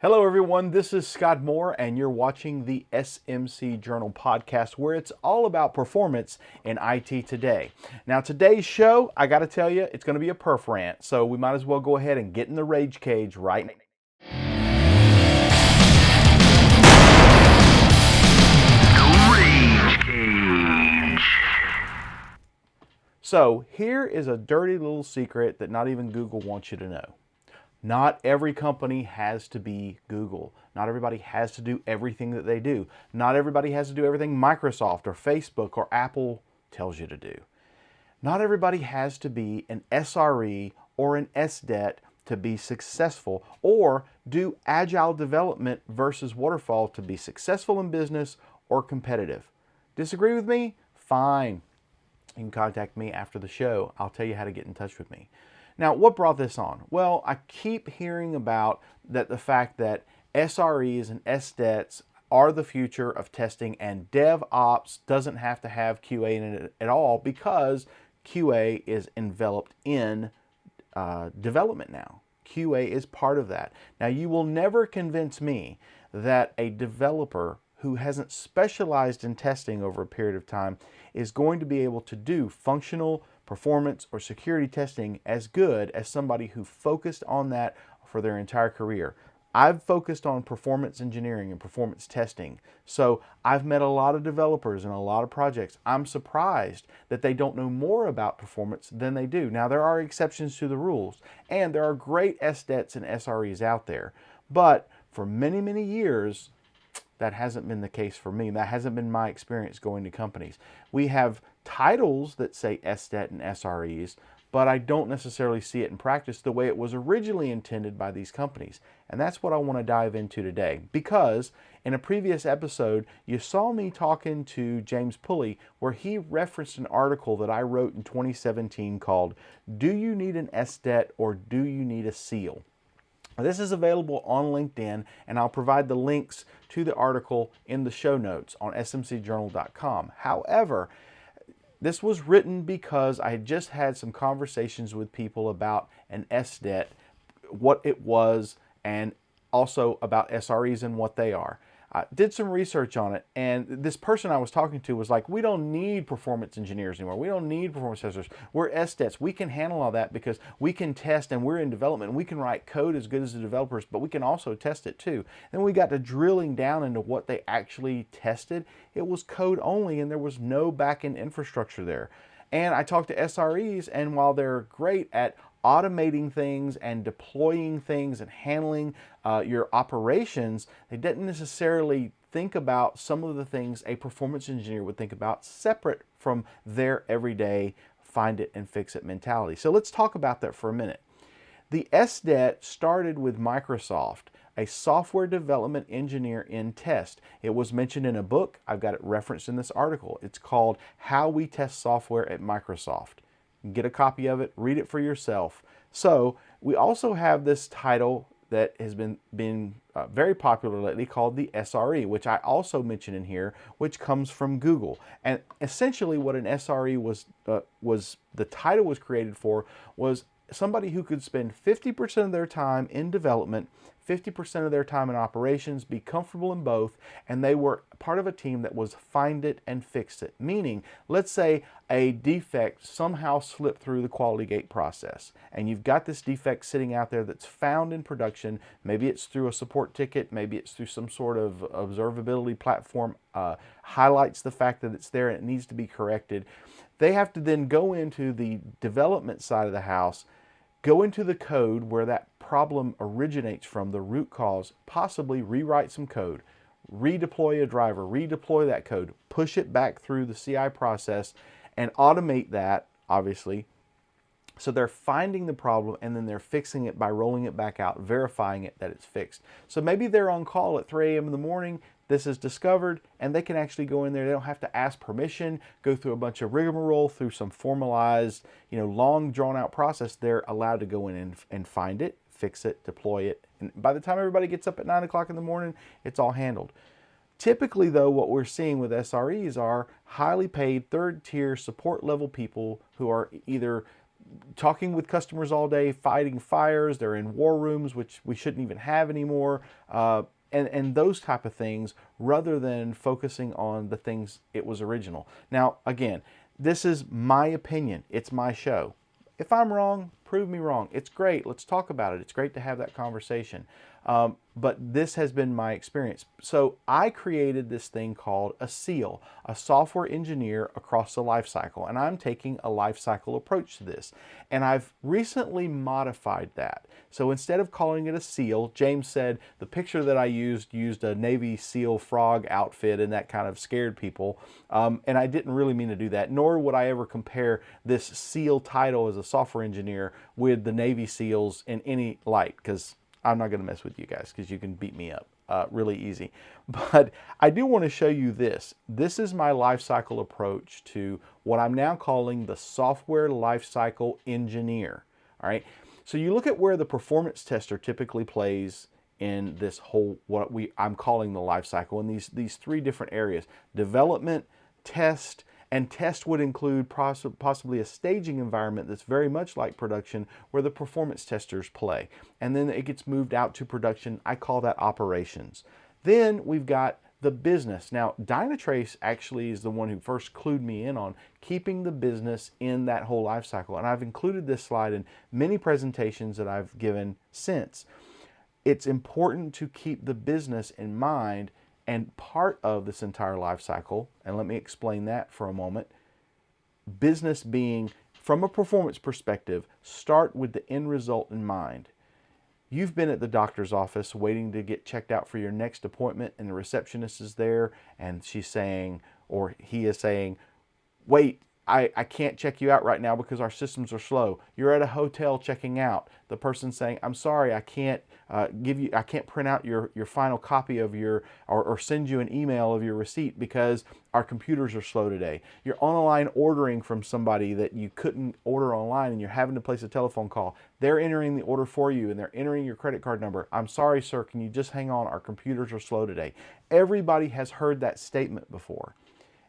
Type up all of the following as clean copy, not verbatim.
Hello everyone, this is Scott Moore and you're watching the SMC Journal podcast where it's all about performance in IT today. Now today's show, I gotta tell you, it's gonna be a perf rant, so we might as well go ahead and get in the rage cage right now. So here is a dirty little secret that not even Google wants you to know. Not every company has to be Google. Not everybody has to do everything that they do. Not everybody has to do everything Microsoft or Facebook or Apple tells you to do. Not everybody has to be an SRE or an SDET to be successful, or do agile development versus waterfall to be successful in business or competitive. Disagree with me? Fine. You can contact me after the show. I'll tell you how to get in touch with me. Now, what brought this on? Well, I keep hearing about the fact that SREs and SDETs are the future of testing, and DevOps doesn't have to have QA in it at all because QA is enveloped in development now. QA is part of that. Now, you will never convince me that a developer who hasn't specialized in testing over a period of time is going to be able to do functional performance or security testing as good as somebody who focused on that for their entire career. I've focused on performance engineering and performance testing, so I've met a lot of developers and a lot of projects. I'm surprised that they don't know more about performance than they do. Now, there are exceptions to the rules, and there are great SDETs and SREs out there, but for many, many years, that hasn't been the case for me. That hasn't been my experience going to companies. We have titles that say SDET and SREs, but I don't necessarily see it in practice the way it was originally intended by these companies. And that's what I want to dive into today. Because in a previous episode, you saw me talking to James Pulley where he referenced an article that I wrote in 2017 called, "Do You Need an SDET or Do You Need a SEAL?" This is available on LinkedIn, and I'll provide the links to the article in the show notes on smcjournal.com. However, this was written because I had just had some conversations with people about an SDET, what it was, and also about SREs and what they are. I did some research on it, and this person I was talking to was like, we don't need performance engineers anymore. We don't need performance testers. We're SDETs. We can handle all that because we can test and we're in development. And we can write code as good as the developers, but we can also test it too. Then we got to drilling down into what they actually tested. It was code only, and there was no back-end infrastructure there. And I talked to SREs, and while they're great at automating things and deploying things and handling your operations, they didn't necessarily think about some of the things a performance engineer would think about separate from their everyday find it and fix it mentality. So let's talk about that for a minute. The SDET started with Microsoft, a software development engineer in test. It was mentioned in a book. I've got it referenced in this article. It's called How We Test Software at Microsoft. Get a copy of it, read it for yourself. So we also have this title that has been very popular lately called the SRE, which I also mention in here, which comes from Google. And essentially what an SRE was the title was created for was somebody who could spend 50% of their time in development, 50% of their time in operations, be comfortable in both, and they were part of a team that was find it and fix it. Meaning, let's say a defect somehow slipped through the quality gate process, and you've got this defect sitting out there that's found in production. Maybe it's through a support ticket, maybe it's through some sort of observability platform, highlights the fact that it's there and it needs to be corrected. They have to then go into the development side of the house, go into the code where that problem originates from, the root cause, possibly rewrite some code, redeploy a driver, redeploy that code, push it back through the CI process, and automate that, obviously. So they're finding the problem and then they're fixing it by rolling it back out, verifying it that it's fixed. So maybe they're on call at 3 a.m. in the morning, this is discovered, and they can actually go in there. They don't have to ask permission, go through a bunch of rigmarole, through some formalized, long drawn out process. They're allowed to go in and find it, fix it, deploy it. And by the time everybody gets up at 9 o'clock in the morning, it's all handled. Typically, though, what we're seeing with SREs are highly paid third tier support level people who are either talking with customers all day, fighting fires. They're in war rooms, which we shouldn't even have anymore, and those type of things, rather than focusing on the things it was original. Now, again, this is my opinion. It's my show. If I'm wrong, prove me wrong. It's great. Let's talk about it. It's great to have that conversation. But this has been my experience. So I created this thing called a SEAL, a software engineer across the life cycle. And I'm taking a life cycle approach to this. And I've recently modified that. So instead of calling it a SEAL, James said the picture that I used a Navy SEAL frog outfit, and that kind of scared people. And I didn't really mean to do that, nor would I ever compare this SEAL title as a software engineer with the Navy SEALs in any light, because I'm not going to mess with you guys, because you can beat me up really easy. But I do want to show you this. This is my lifecycle approach to what I'm now calling the Software Lifecycle Engineer. All right. So you look at where the performance tester typically plays in this whole, I'm calling the lifecycle, in these three different areas: development, test, and test would include possibly a staging environment that's very much like production, where the performance testers play. And then it gets moved out to production. I call that operations. Then we've got the business. Now, Dynatrace actually is the one who first clued me in on keeping the business in that whole life cycle. And I've included this slide in many presentations that I've given since. It's important to keep the business in mind, and part of this entire life cycle, and let me explain that for a moment. Business being, from a performance perspective, start with the end result in mind. You've been at the doctor's office waiting to get checked out for your next appointment, and the receptionist is there, and she's saying, or he is saying, wait, I can't check you out right now because our systems are slow. You're at a hotel checking out. The person's saying, I'm sorry, I can't I can't print out your final copy of your, or send you an email of your receipt because our computers are slow today. You're on a line ordering from somebody that you couldn't order online, and you're having to place a telephone call. They're entering the order for you, and they're entering your credit card number. I'm sorry, sir, can you just hang on? Our computers are slow today. Everybody has heard that statement before.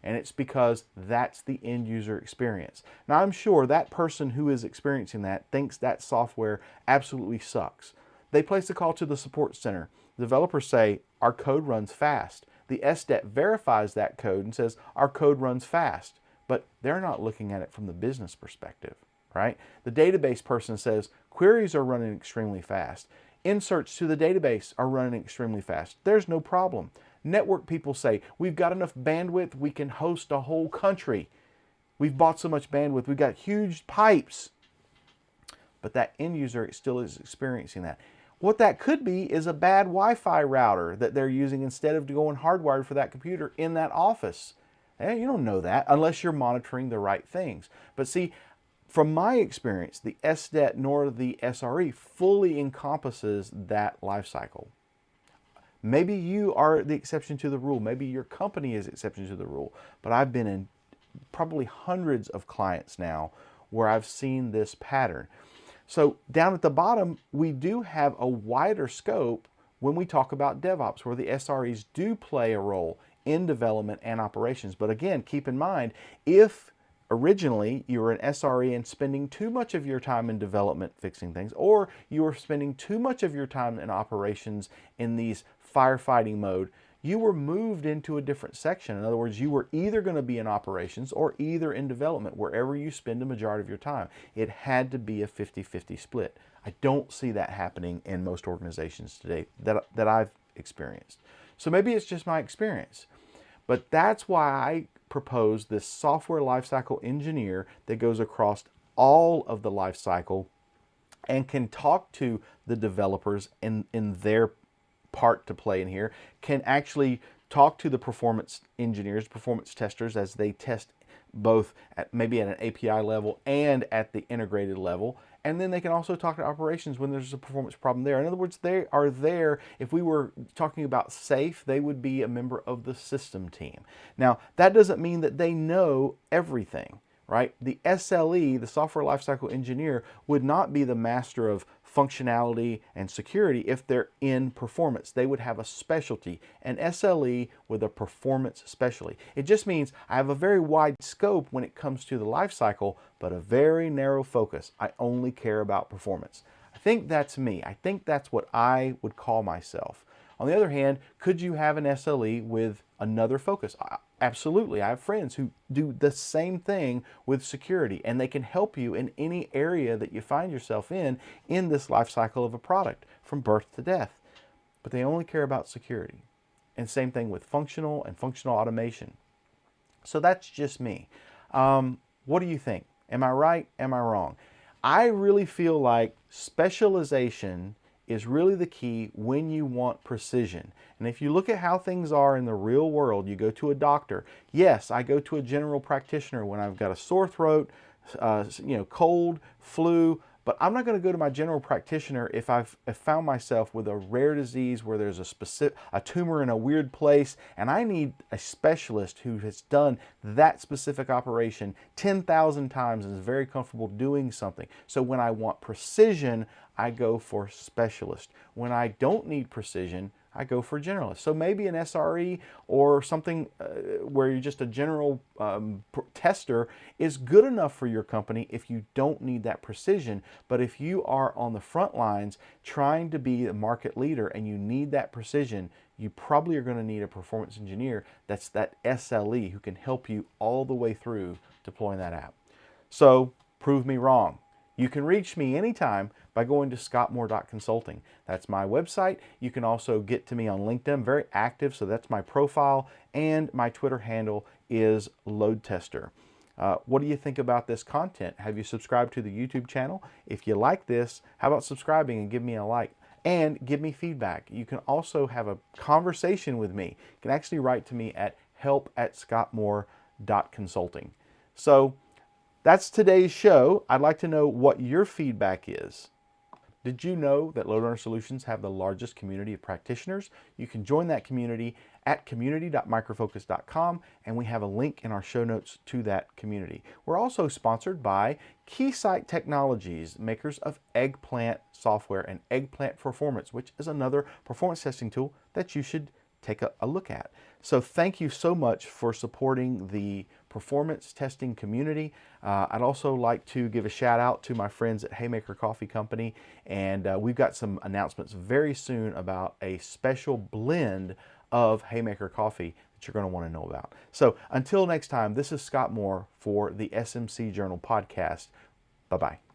And it's because that's the end user experience. Now, I'm sure that person who is experiencing that thinks that software absolutely sucks. They place a call to the support center. The developers say, our code runs fast. The SDET verifies that code and says, our code runs fast. But they're not looking at it from the business perspective, right? The database person says, queries are running extremely fast. Inserts to the database are running extremely fast. There's no problem. Network people say, we've got enough bandwidth, we can host a whole country. We've bought so much bandwidth, we've got huge pipes. But that end user still is experiencing that. What that could be is a bad Wi-Fi router that they're using instead of going hardwired for that computer in that office. And you don't know that unless you're monitoring the right things. But see, from my experience, the SDET nor the SRE fully encompasses that life cycle. Maybe you are the exception to the rule. Maybe your company is the exception to the rule. But I've been in probably hundreds of clients now where I've seen this pattern. So down at the bottom, we do have a wider scope when we talk about DevOps, where the SREs do play a role in development and operations. But again, keep in mind, if originally you were an SRE and spending too much of your time in development fixing things, or you were spending too much of your time in operations in these firefighting mode, you were moved into a different section. In other words, you were either going to be in operations or either in development, wherever you spend the majority of your time. It had to be a 50-50 split. I don't see that happening in most organizations today that I've experienced. So maybe it's just my experience. But that's why I propose this software lifecycle engineer that goes across all of the lifecycle and can talk to the developers in their part to play in here, can actually talk to the performance engineers, performance testers, as they test both maybe at an API level and at the integrated level. And then they can also talk to operations when there's a performance problem there. In other words, they are there. If we were talking about SAFe, they would be a member of the system team. Now, that doesn't mean that they know everything, right? The SLE, the Software Lifecycle Engineer, would not be the master of functionality and security if they're in performance. They would have a specialty, an SLE with a performance specialty. It just means I have a very wide scope when it comes to the lifecycle, but a very narrow focus. I only care about performance. I think that's me. I think that's what I would call myself. On the other hand, could you have an SLE with another focus? Absolutely. I have friends who do the same thing with security, and they can help you in any area that you find yourself in this life cycle of a product from birth to death. But they only care about security. And same thing with functional and functional automation. So that's just me. What do you think? Am I right? Am I wrong? I really feel like specialization is really the key when you want precision. And if you look at how things are in the real world, you go to a doctor. Yes, I go to a general practitioner when I've got a sore throat, cold, flu, but I'm not going to go to my general practitioner if I've found myself with a rare disease where there's a tumor in a weird place, and I need a specialist who has done that specific operation 10,000 times and is very comfortable doing something. So when I want precision, I go for specialist. When I don't need precision, I go for generalist. So maybe an SRE or something where you're just a general tester is good enough for your company if you don't need that precision. But if you are on the front lines trying to be a market leader and you need that precision, you probably are going to need a performance engineer that's that SLE who can help you all the way through deploying that app. So prove me wrong. You can reach me anytime by going to scottmoore.consulting. That's my website. You can also get to me on LinkedIn. I'm very active, so that's my profile, and my Twitter handle is LoadTester. What do you think about this content? Have you subscribed to the YouTube channel? If you like this, how about subscribing and give me a like? And give me feedback. You can also have a conversation with me. You can actually write to me at help@scottmoore.consulting. So that's today's show. I'd like to know what your feedback is. Did you know that Load Runner Solutions have the largest community of practitioners? You can join that community at community.microfocus.com, and we have a link in our show notes to that community. We're also sponsored by Keysight Technologies, makers of Eggplant software and Eggplant Performance, which is another performance testing tool that you should take a look at. So thank you so much for supporting the performance testing community. I'd also like to give a shout out to my friends at Haymaker Coffee Company, and we've got some announcements very soon about a special blend of Haymaker coffee that you're going to want to know about. So until next time, this is Scott Moore for the SMC Journal podcast. Bye-bye.